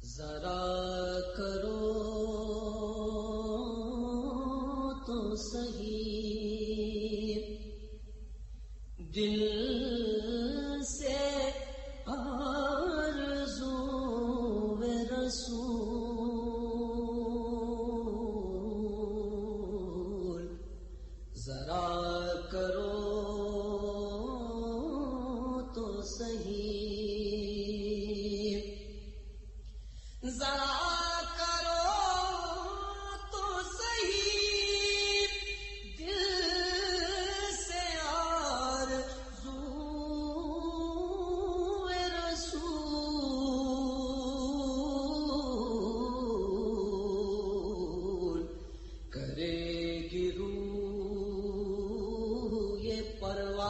ذرا کرو تو صحیح دل سے آرزو رسول، ذرا کرو تو صحیح، ذرا کرو تو صحیح دل سے آرزو رسول، کرے گی روح یہ پرواز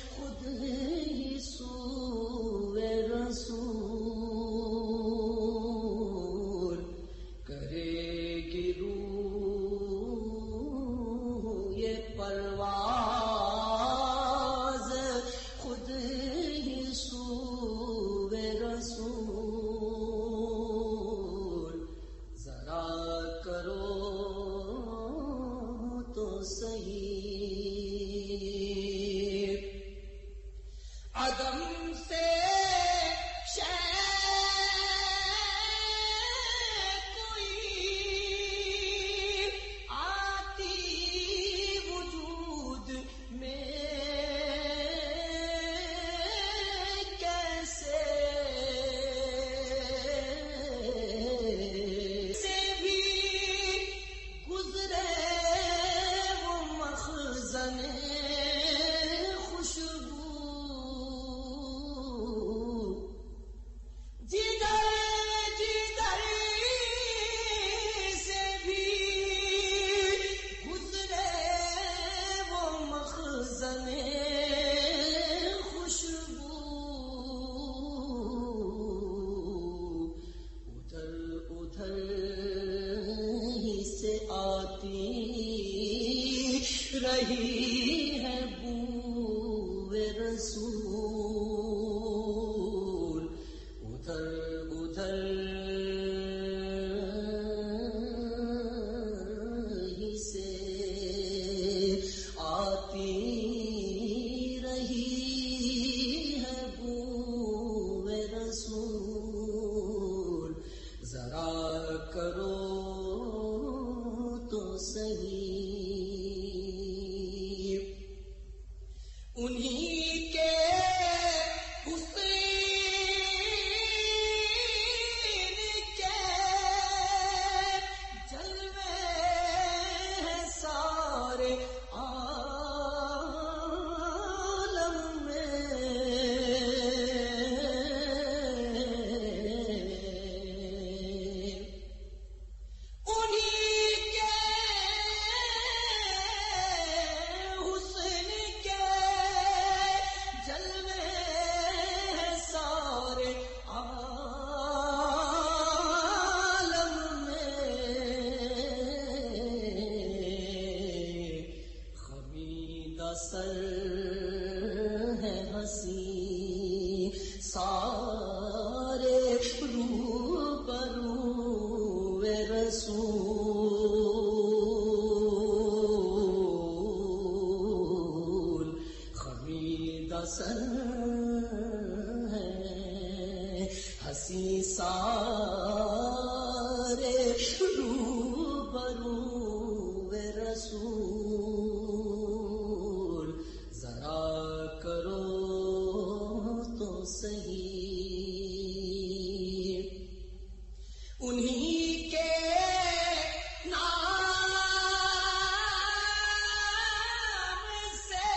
خود ہی سوئے رسول، کرے گی روح یہ پرواز خود ہی سوئے رسول، ذرا کرو تو صحیح، عدم سے کوئی آتی وجود میں کیسے سے بھی گزرے وہ مخزن خوشبو، جدھر جدھر سے بھی گزرے وہ مخزن خوشبو، ادھر ادھر ہی سے آتی رہی ہے بو رسول، ادھر ادھر ہی سے آتی رہی ہے بو رسول، ذرا کرو تو صحیح، انہی کے حسین کے جلوے ہیں سارے عالم میں، انہی کے حسن کے جلوے ہیں سارے عالم میں، خمیدہ سر ہے ہنسی سارے روبرو رسول، خمیدہ سر ہے ہنسی سارے روبرو رسول، ذرا کرو تو صحیح، انہی کے نام سے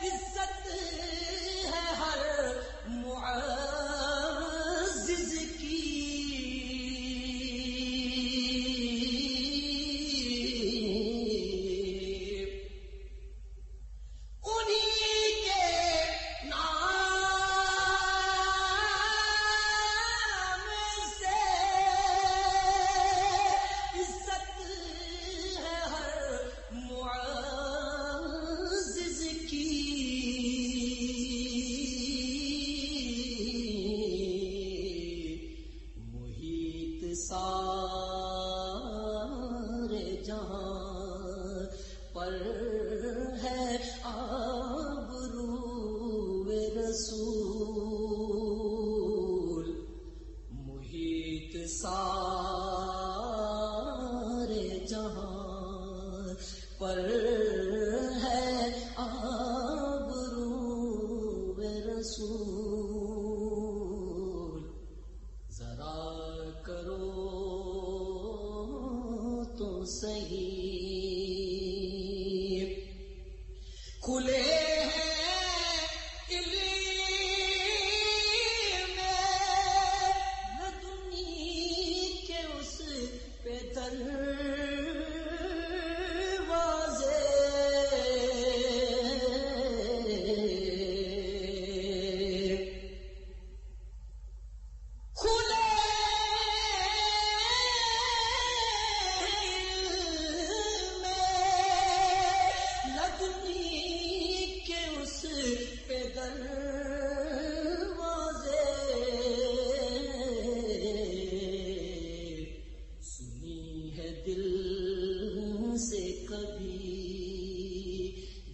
عزت ہے ہر معزز کی، انہی کے نام رسول ذرا کرو تو صحیح کھلے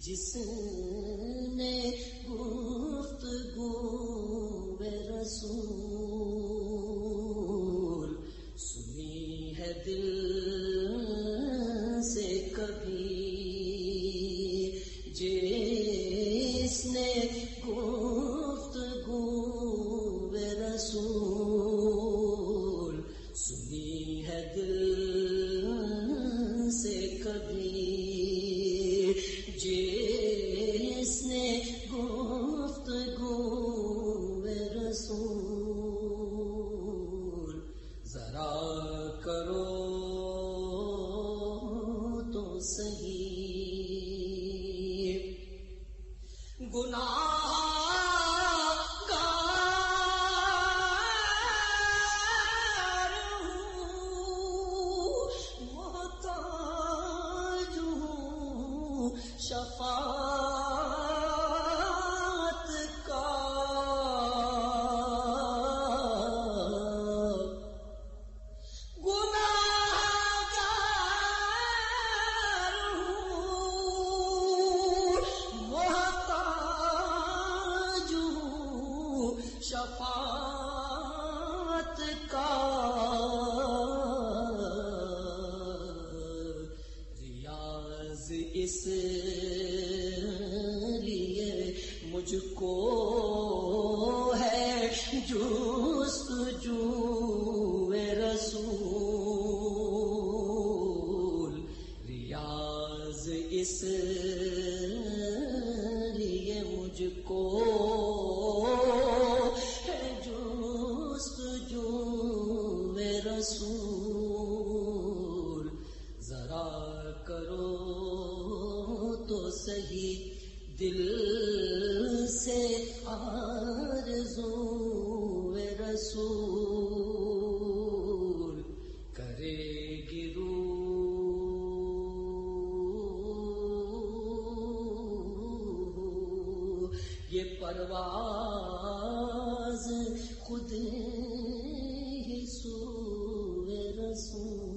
جس نے گفتگو رسول سنی ہے دل سے کبھی جس نے گفتگو رسول سنی ہے دل سے کبھی جس نے گفتگو رسول ذرا کرو تو صحیح گناہ شفاعت کا گناہگار ہوں محتاج ہوں شفاعت کا ریاض اس لیے مجھ کو ہے جستجو رسول ریاض اس لیے مجھ کو ہے جستجو رسول ذرا کرو تو صحیح دل سے آرزو رسول کرے گی روح یہ پرواز خود ہی سوئے رسول